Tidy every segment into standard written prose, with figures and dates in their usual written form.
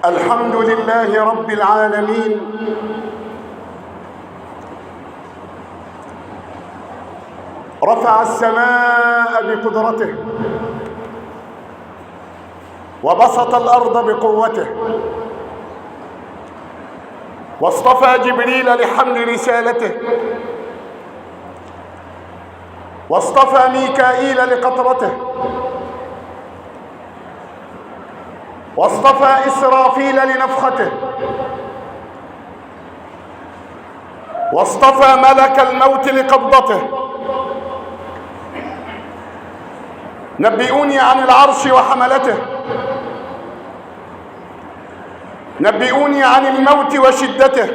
الحمد لله رب العالمين، رفع السماء بقدرته وبسط الأرض بقوته، واصطفى جبريل لحمل رسالته، واصطفى ميكائيل لقطرته، واصطفى إسرافيل لنفخته، واصطفى ملك الموت لقبضته. نبئوني عن العرش وحملته، نبئوني عن الموت وشدته،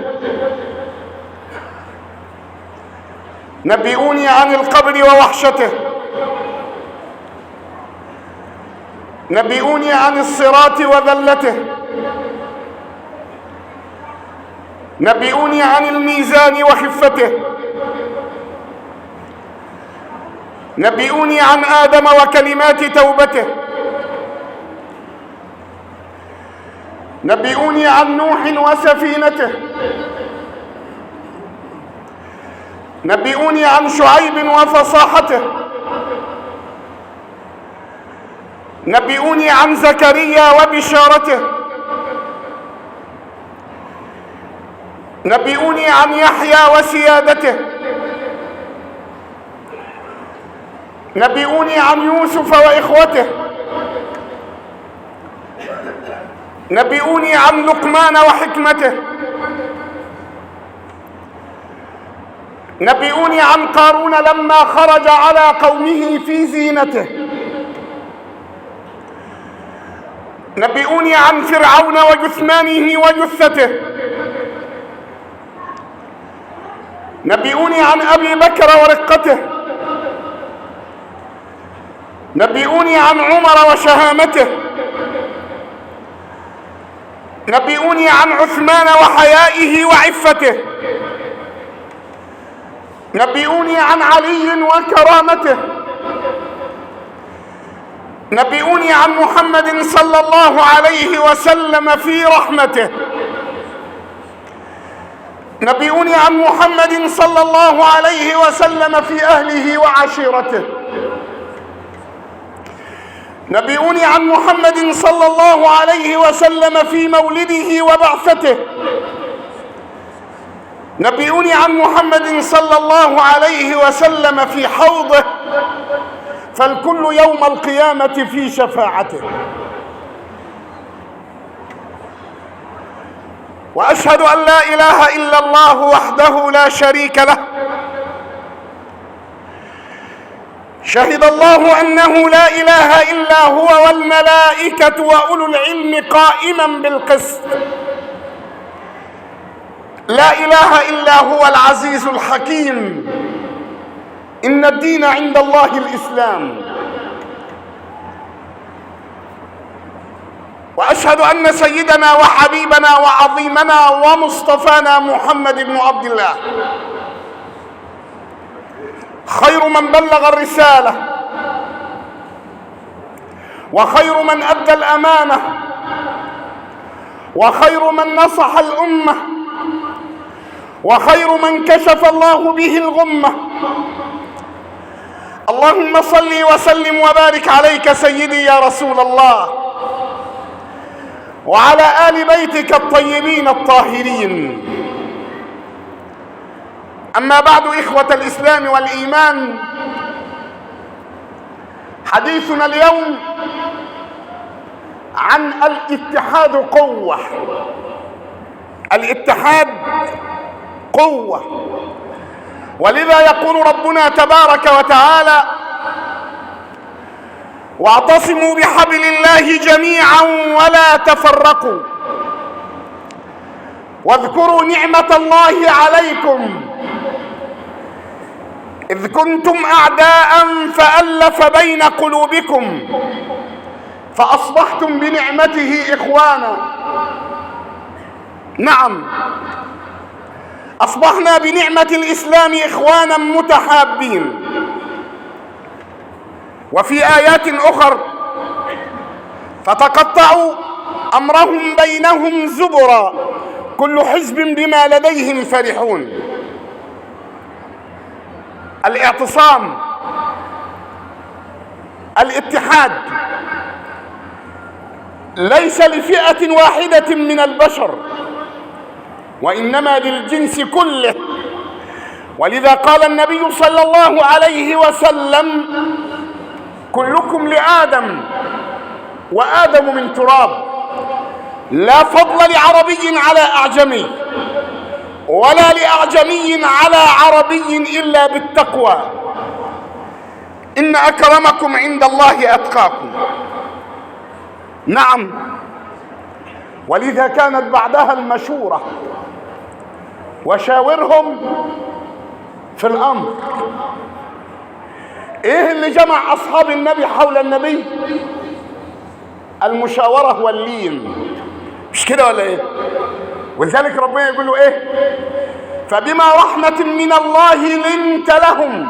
نبئوني عن القبر ووحشته، نبئوني عن الصراط وذلته، نبئوني عن الميزان وخفته، نبئوني عن آدم وكلمات توبته، نبئوني عن نوح وسفينته، نبئوني عن شعيب وفصاحته، نبئوني عن زكريا وبشارته، نبئوني عن يحيى وسيادته، نبئوني عن يوسف وإخوته، نبئوني عن لقمان وحكمته، نبئوني عن قارون لما خرج على قومه في زينته، نبئوني عن فرعون وجثمانه وجثته، نبئوني عن أبي بكر ورقته، نبئوني عن عمر وشهامته، نبئوني عن عثمان وحيائه وعفته، نبئوني عن علي وكرامته، نبئوني عن محمد صلى الله عليه وسلم في رحمته، نبئوني عن محمد صلى الله عليه وسلم في أهله وعشيرته، نبئوني عن محمد صلى الله عليه وسلم في مولده وبعثته، نبئوني عن محمد صلى الله عليه وسلم في حوضه، فالكل يوم القيامة في شفاعته. وأشهد أن لا إله إلا الله وحده لا شريك له، شهد الله أنه لا إله إلا هو والملائكة وأولو العلم قائما بالقسط، لا إله إلا هو العزيز الحكيم، إن الدين عند الله الإسلام. وأشهد أن سيدنا وحبيبنا وعظيمنا ومصطفانا محمد بن عبد الله خير من بلغ الرسالة، وخير من أدى الأمانة، وخير من نصح الأمة، وخير من كشف الله به الغمة. اللهم صل وسلم وبارك عليك سيدي يا رسول الله، وعلى آل بيتك الطيبين الطاهرين. أما بعد، إخوة الإسلام والإيمان، حديثنا اليوم عن الاتحاد قوة. الاتحاد قوة، ولذا يقول ربنا تبارك وتعالى: واعتصموا بحبل الله جميعا ولا تفرقوا، واذكروا نعمة الله عليكم إذ كنتم أعداء فألف بين قلوبكم فأصبحتم بنعمته إخوانا. نعم، أصبحنا بنعمة الإسلام إخوانا متحابين. وفي آيات أخر: فتقطعوا أمرهم بينهم زبرا كل حزب بما لديهم فرحون. الاعتصام، الاتحاد ليس لفئة واحدة من البشر، وإنما للجنس كله. ولذا قال النبي صلى الله عليه وسلم: كلكم لآدم وآدم من تراب، لا فضل لعربي على أعجمي ولا لأعجمي على عربي إلا بالتقوى، إن أكرمكم عند الله أتقاكم. نعم، ولذا كانت بعدها المشورة: وشاورهم في الأمر. إيه اللي جمع أصحاب النبي حول النبي؟ المشاورة واللين، مش كده ولا إيه؟ ولذلك ربنا يقول له إيه؟ فبما رحمة من الله لنت لهم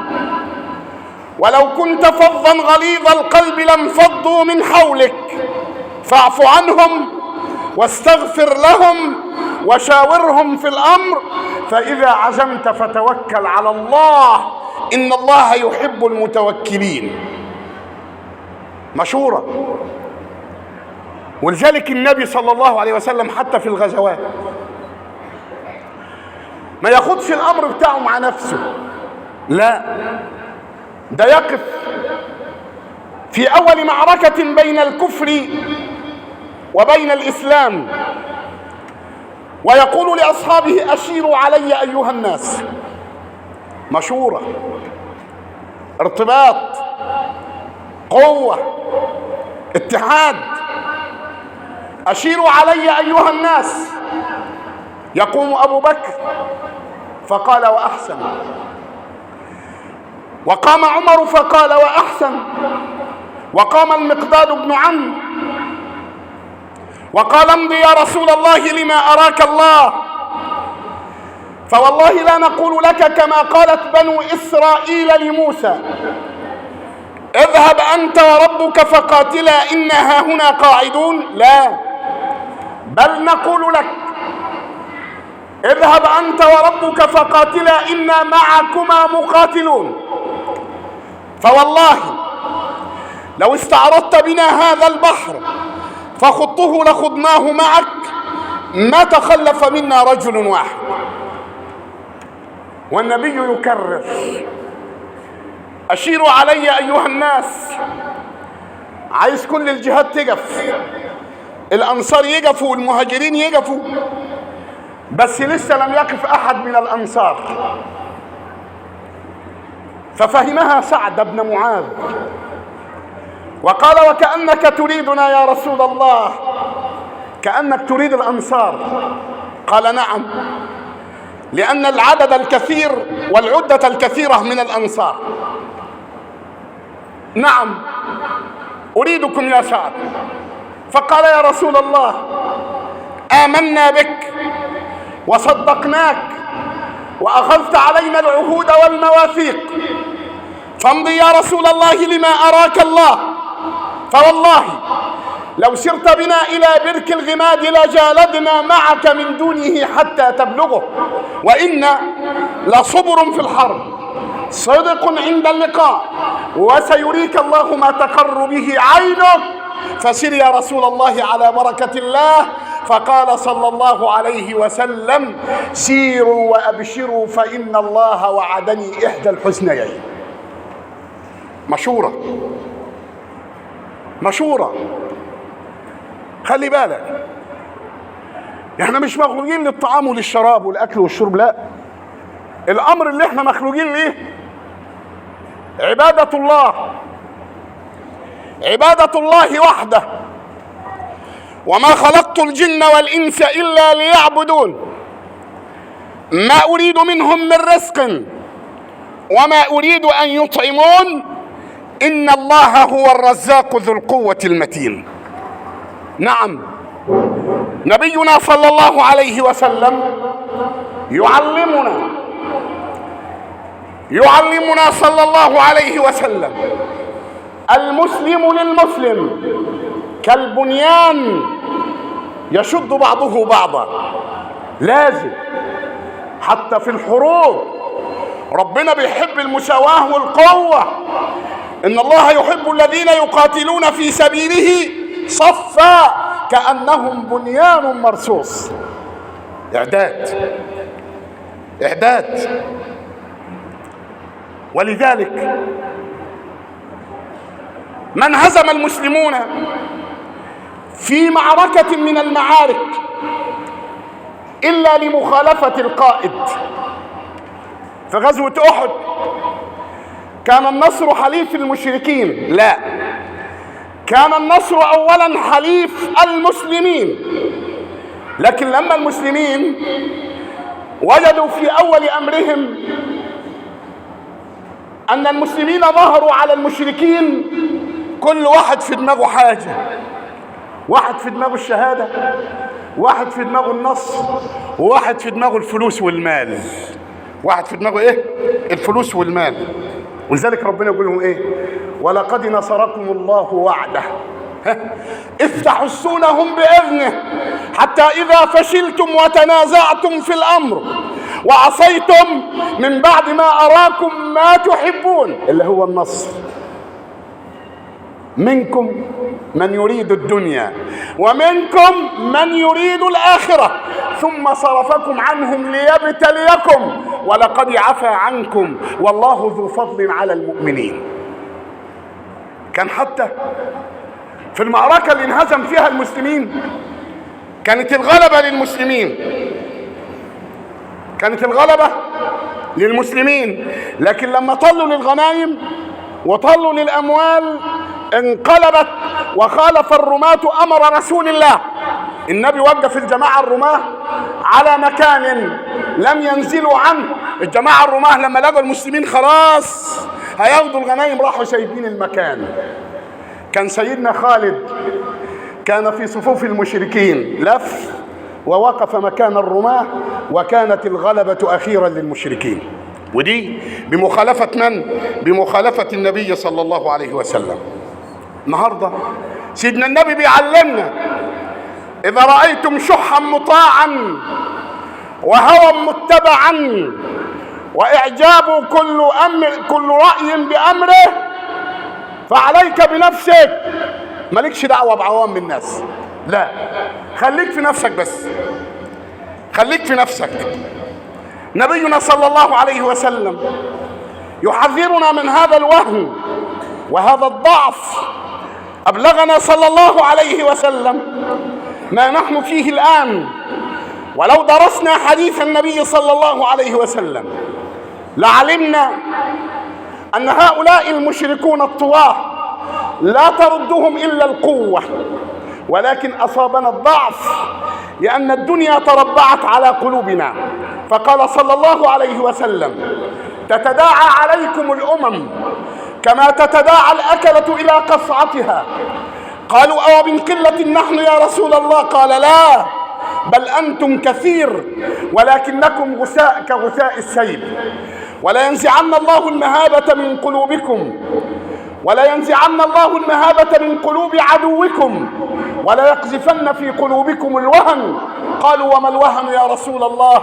ولو كنت فظا غليظ القلب لانفضوا من حولك فاعف عنهم واستغفر لهم وشاورهم في الأمر فإذا عزمت فتوكل على الله إن الله يحب المتوكلين. مشورة. ولذلك النبي صلى الله عليه وسلم حتى في الغزوات ما ياخدش الأمر بتاعه مع نفسه، لا، ده يقف في أول معركة بين الكفر وبين الإسلام ويقول لأصحابه: أشيروا علي أيها الناس. مشورة، ارتباط، قوة، اتحاد. أشيروا علي أيها الناس. يقوم أبو بكر فقال: وأحسن. وقام عمر فقال: وأحسن. وقام المقداد بن عمرو وقال: امضي يا رسول الله لما أراك الله، فوالله لا نقول لك كما قالت بنو إسرائيل لموسى: اذهب أنت وربك فقاتلا إنا هنا قاعدون، لا، بل نقول لك: اذهب أنت وربك فقاتلا إنا معكما مقاتلون، فوالله لو استعرضت بنا هذا البحر فخضته لخضناه معك ما تخلف منا رجل واحد. والنبي يكرر: أشيروا علي أيها الناس. عايز كل الجهات تقف، الأنصار يقفوا والمهاجرين يقفوا، بس لسه لم يقف أحد من الأنصار، ففهمها سعد بن معاذ وقال: وكأنك تريدنا يا رسول الله، كأنك تريد الأنصار. قال: نعم، لأن العدد الكثير والعدة الكثيرة من الأنصار. نعم، أريدكم يا سعد. فقال: يا رسول الله، آمنا بك وصدقناك وأخذت علينا العهود والمواثيق، فامضي يا رسول الله لما أراك الله، فوالله لو سرت بنا إلى برك الغماد لجالدنا معك من دونه حتى تبلغه، وإن لصبر في الحرب صدق عند اللقاء، وسيريك الله ما تقر به عينك، فسر يا رسول الله على بركة الله. فقال صلى الله عليه وسلم: سيروا وأبشروا فإن الله وعدني إحدى الحسنيين. مشورة، مشورة. خلي بالك، احنا مش مخلوقين للطعام وللشراب والأكل والشرب، لا، الأمر اللي احنا مخلوقين ليه عبادة الله، عبادة الله وحده. وما خلقت الجن والإنس إلا ليعبدون ما أريد منهم من رزق وما أريد أن يطعمون إن الله هو الرزاق ذو القوة المتين. نعم، نبينا صلى الله عليه وسلم يعلمنا صلى الله عليه وسلم: المسلم للمسلم كالبنيان يشد بعضه بعضا. لازم حتى في الحروب ربنا بيحب المساواة والقوة. إن الله يحب الذين يقاتلون في سبيله صفا كأنهم بنيان مرصوص. إعداد. ولذلك ما انهزم المسلمون في معركة من المعارك إلا لمخالفة القائد. في غزوة أحد كان النصر حليف المشركين؟ لا، كان النصر أولا حليف المسلمين. لكن لما المسلمين وجدوا في أول أمرهم أن المسلمين ظهروا على المشركين، كل واحد في دماغه حاجة، واحد في دماغه الشهادة، واحد في دماغه النصر، وواحد في دماغه الفلوس والمال. واحد في دماغه ايه؟ الفلوس والمال. ولذلك ربنا يقول لهم ايه؟ ولقد نصركم الله وعده إذ تحسونهم بإذنه حتى إذا فشلتم وتنازعتم في الأمر وعصيتم من بعد ما أراكم ما تحبون، اللي هو النصر. منكم من يريد الدنيا ومنكم من يريد الآخرة ثم صرفكم عنهم ليبتليكم ولقد عفا عنكم والله ذو فضل على المؤمنين. كان حتى في المعركة اللي انهزم فيها المسلمين كانت الغلبة للمسلمين، لكن لما طلوا للغنائم وطلوا للأموال انقلبت وخالف الرماة أمر رسول الله. النبي وقف الجماعة الرماة على مكان لم ينزلوا عنه. الجماعة الرماة لما لقوا المسلمين خلاص هياخدوا الغنائم راحوا سايبين المكان. كان سيدنا خالد كان في صفوف المشركين، لف ووقف مكان الرماة وكانت الغلبة أخيرا للمشركين. ودي بمخالفة من؟ بمخالفة النبي صلى الله عليه وسلم. النهاردة سيدنا النبي بيعلمنا إذا رأيتم شحا مطاعا وهوى متبعا وإعجاب كل رأي بأمره فعليك بنفسك. مالكش دعوة بعوام الناس، لا، خليك في نفسك بس، خليك في نفسك. نبينا صلى الله عليه وسلم يحذرنا من هذا الوهم وهذا الضعف. أبلغنا صلى الله عليه وسلم ما نحن فيه الآن. ولو درسنا حديث النبي صلى الله عليه وسلم لعلمنا أن هؤلاء المشركون الطغاة لا تردهم إلا القوة، ولكن أصابنا الضعف لأن الدنيا تربعت على قلوبنا. فقال صلى الله عليه وسلم تتداعى عليكم الأمم كما تتداعى الأكلة إلى قصعتها. قالوا أو من قلة نحن يا رسول الله؟ قال لا، بل أنتم كثير ولكنكم غثاء كغثاء السيل. ولا ينزعن الله المهابة من قلوبكم، ولا ينزعن الله المهابة من قلوب عدوكم، ولا يقذفن في قلوبكم الوهن. قالوا وما الوهن يا رسول الله؟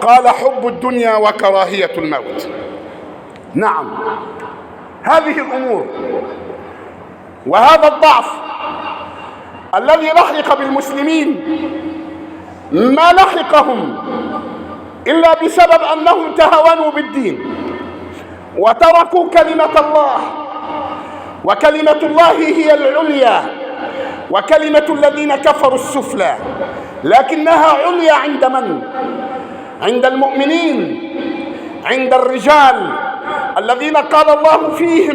قال حب الدنيا وكراهية الموت. نعم، هذه الأمور وهذا الضعف الذي لحق بالمسلمين ما لحقهم إلا بسبب أنهم تهاونوا بالدين وتركوا كلمة الله، وكلمة الله هي العليا وكلمة الذين كفروا السفلى، لكنها عليا عند من؟ عند المؤمنين، عند الرجال الذين قال الله فيهم